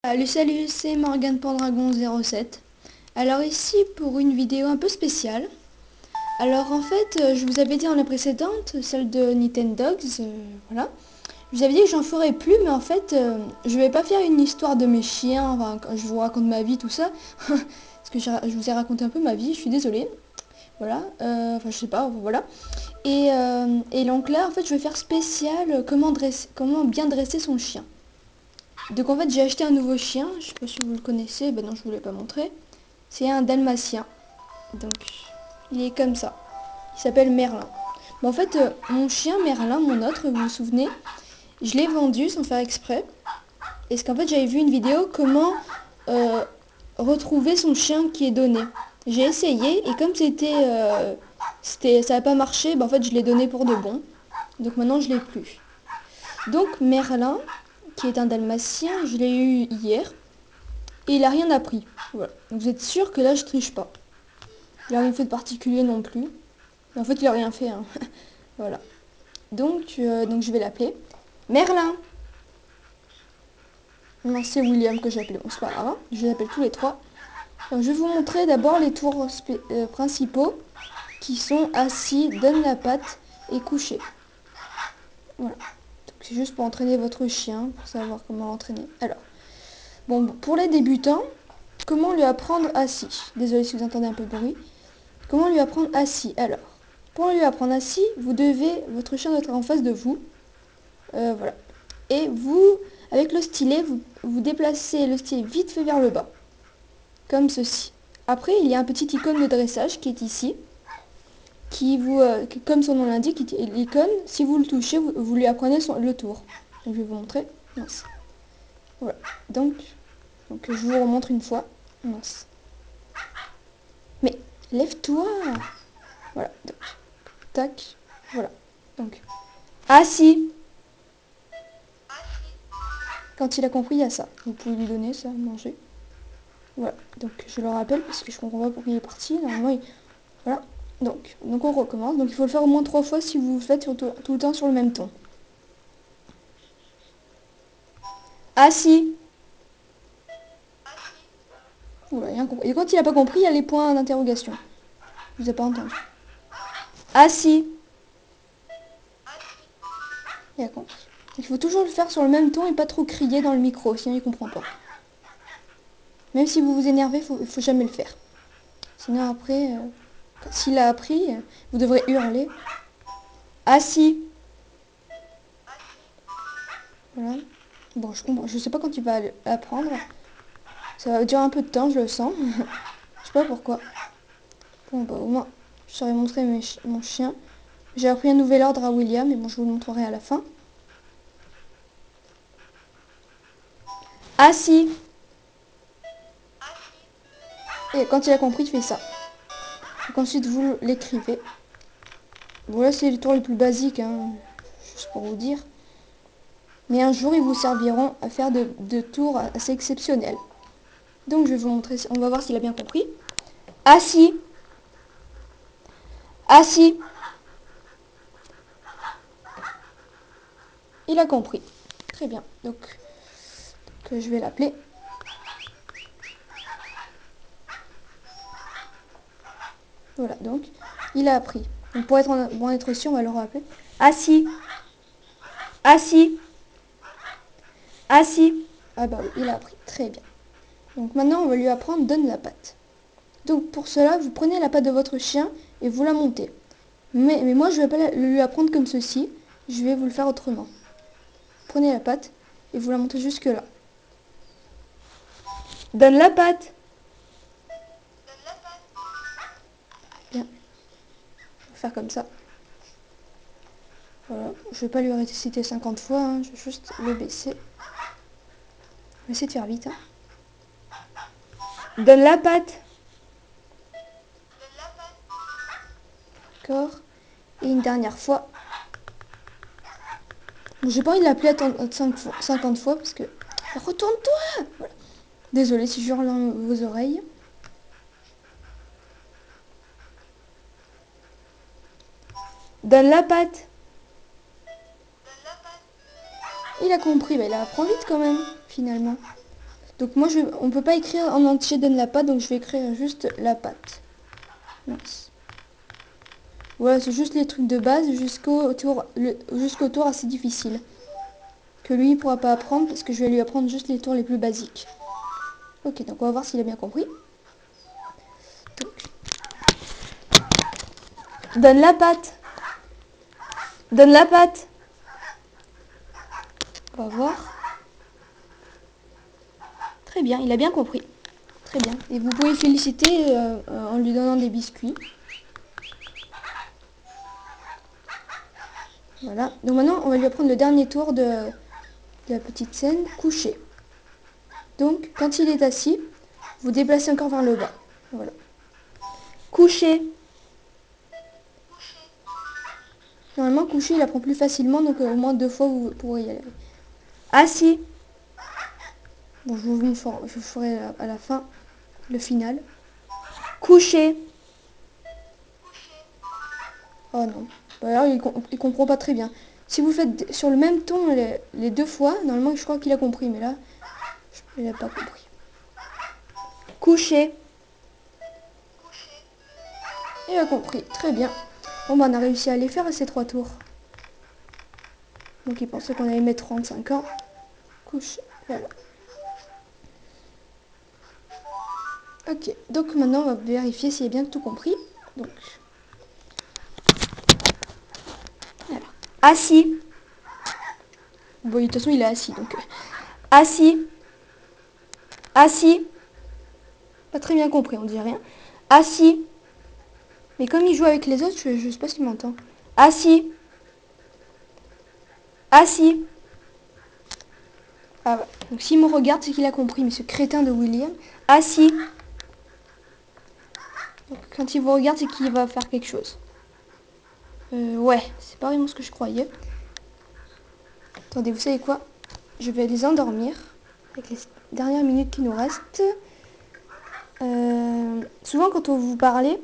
Salut, c'est Morgane Pendragon 07. Alors ici pour une vidéo un peu spéciale. Alors en fait, je vous avais dit dans la précédente, celle de Nintendogs, voilà. Je vous avais dit que j'en ferais plus, mais en fait, je vais pas faire une histoire de mes chiens, enfin, quand je vous raconte ma vie, tout ça. Parce que je vous ai raconté un peu ma vie, je suis désolée. Voilà, enfin je sais pas, voilà. Et donc là, en fait, je vais faire spécial comment bien dresser son chien. Donc en fait j'ai acheté un nouveau chien, je sais pas si vous le connaissez, ben non je vous l'ai pas montré. C'est un dalmatien. Donc il est comme ça. Il s'appelle Merlin. Bon, en fait mon chien Merlin, mon autre, vous vous souvenez, je l'ai vendu sans faire exprès. Parce qu'en fait j'avais vu une vidéo comment euh, retrouver son chien qui est donné. J'ai essayé et comme ça n'a pas marché, ben en fait je l'ai donné pour de bon. Donc maintenant je l'ai plus. Donc Merlin, qui est un dalmatien, je l'ai eu hier. Et il a rien appris. Voilà. Donc vous êtes sûr que là je triche pas. Il a rien fait de particulier non plus. Mais en fait il a rien fait. Hein. Voilà. Donc je vais l'appeler. Merlin. Non, c'est William que j'ai appelé. Bon, c'est pas grave. Hein. Je les appelle tous les trois. Donc, je vais vous montrer d'abord les tours principaux qui sont assis, donne la patte et couché. Voilà. Donc c'est juste pour entraîner votre chien, pour savoir comment l'entraîner. Alors, bon, pour les débutants, comment lui apprendre assis? Désolé si vous entendez un peu de bruit. Comment lui apprendre assis? Alors, pour lui apprendre assis, votre chien doit être en face de vous. Voilà. Et vous, avec le stylet, vous déplacez le stylet vite fait vers le bas. Comme ceci. Après, il y a un petit icône de dressage qui est ici. Comme son nom l'indique, l'icône, si vous le touchez, vous lui apprenez le tour. Donc, je vais vous montrer. Mince. Voilà. Donc je vous remontre une fois. Mince. Mais, lève-toi. Voilà. Donc, tac. Voilà. Donc, assis. Quand il a compris, il y a ça. Vous pouvez lui donner ça à manger. Voilà. Donc je le rappelle parce que je comprends pas pourquoi il est parti. Normalement, voilà. Donc on recommence. Donc il faut le faire au moins 3 fois si vous le faites tout le temps sur le même ton. Assis. Voilà, rien compris. Et quand il a pas compris, il y a les points d'interrogation. Je vous ai pas entendu. Assis. Il a compris. Il faut toujours le faire sur le même ton et pas trop crier dans le micro, sinon il comprend pas. Même si vous vous énervez, il faut jamais le faire. Sinon après, s'il a appris, vous devrez hurler. Assis. Voilà. Bon, je comprends. Je sais pas quand tu vas apprendre. Ça va durer un peu de temps, je le sens. Je sais pas pourquoi. Bon, bah au moins, je saurais montrer mon chien. J'ai appris un nouvel ordre à William, mais bon, je vous le montrerai à la fin. Assis. Et quand il a compris, il fait ça. Donc ensuite, vous l'écrivez. Bon, là, c'est les tours les plus basiques, hein, juste pour vous dire. Mais un jour, ils vous serviront à faire de tours assez exceptionnels. Donc, je vais vous montrer. On va voir s'il a bien compris. Assis. Assis. Il a compris. Très bien. Donc je vais l'appeler. Voilà, donc il a appris. Donc pour être sûr, on va le rappeler. Assis. Assis. Assis. Ah bah oui, il a appris. Très bien. Donc maintenant, on va lui apprendre donne la patte. Donc pour cela, vous prenez la patte de votre chien et vous la montez. Mais moi, je ne vais pas lui apprendre comme ceci. Je vais vous le faire autrement. Prenez la patte et vous la montez jusque là. Donne la patte. Bien. On va faire comme ça. Voilà. Je ne vais pas lui réciter 50 fois. Hein. Je vais juste le baisser. Je vais essayer de faire vite. Hein. Donne la patte. D'accord. Et une dernière fois. Bon, j'ai pas envie de l'appeler à 50 fois parce que... Retourne-toi. Voilà. Désolée si je hurle dans vos oreilles. Donne la patte. Il a compris, mais il apprend vite quand même, finalement. Donc moi, on peut pas écrire en entier donne la patte, donc je vais écrire juste la patte. Mince. Voilà, c'est juste les trucs de base jusqu'au tour assez difficile. Que lui, il pourra pas apprendre parce que je vais lui apprendre juste les tours les plus basiques. Ok, donc on va voir s'il a bien compris. Donc, donne la patte. Donne la patte. On va voir. Très bien, il a bien compris. Très bien. Et vous pouvez le féliciter en lui donnant des biscuits. Voilà. Donc maintenant, on va lui apprendre le dernier tour de la petite scène, coucher. Donc, quand il est assis, vous déplacez encore vers le bas. Voilà. Coucher. Normalement, coucher, il apprend plus facilement, donc au moins 2 fois, vous pourrez y aller. Assis. Bon, je ferai à la fin le final. Coucher. Oh non. Bah alors, il comprend pas très bien. Si vous faites sur le même ton les 2 fois, normalement, je crois qu'il a compris, mais là, il n'a pas compris. Coucher. Il a compris, très bien. Bon, bah, on a réussi à les faire ces 3 tours. Donc, il pensait qu'on allait mettre 35 ans. Coucher, voilà. Ok, donc maintenant, on va vérifier s'il a bien tout compris. Donc, voilà. Assis. Bon, de toute façon, il est assis, donc... assis. Assis. Pas très bien compris, on dit rien. Assis. Mais comme il joue avec les autres, je sais pas s'il m'entend. Assis. Assis. Ah ouais. Donc s'il me regarde, c'est qu'il a compris, mais ce crétin de William. Assis. Donc quand il vous regarde, c'est qu'il va faire quelque chose. Ouais, c'est pas vraiment ce que je croyais. Attendez, vous savez quoi? Je vais les endormir. Avec les dernières minutes qui nous restent. Souvent quand on vous parlez,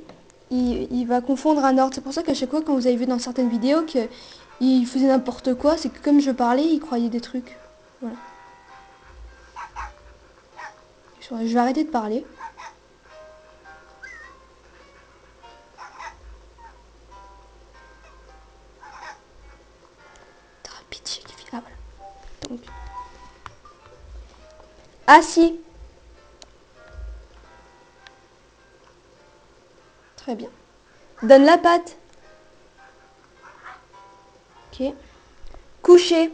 il va confondre un ordre. C'est pour ça qu'à chaque fois quand vous avez vu dans certaines vidéos qu'il faisait n'importe quoi, c'est que comme je parlais, il croyait des trucs. Voilà. Je vais arrêter de parler. Pitié, ah voilà. Donc. Assis. Très bien. Donne la patte. Ok. Coucher.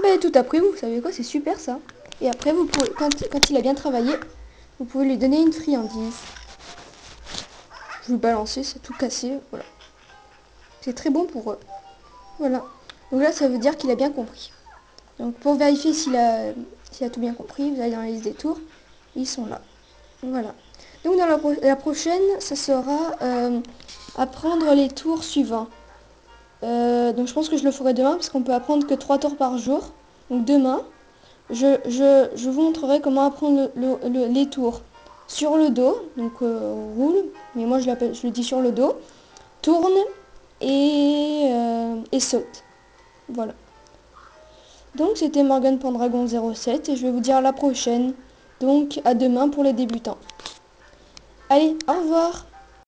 Ben, tout appris, vous savez quoi, c'est super ça. Et après, vous pouvez, quand il a bien travaillé, vous pouvez lui donner une friandise. Je vais balancer, c'est tout cassé, voilà. C'est très bon pour eux. Voilà. Donc là, ça veut dire qu'il a bien compris. Donc pour vérifier s'il a tout bien compris, vous allez dans la liste des tours. Ils sont là. Voilà. Donc dans la prochaine, ça sera apprendre les tours suivants. Donc je pense que je le ferai demain parce qu'on peut apprendre que 3 tours par jour. Donc demain, je vous montrerai comment apprendre les tours sur le dos. Donc roule, mais moi je le dis sur le dos. Tourne et saute. Voilà. Donc c'était Morgan Pendragon 07 et je vais vous dire à la prochaine. Donc à demain pour les débutants. Allez, au revoir!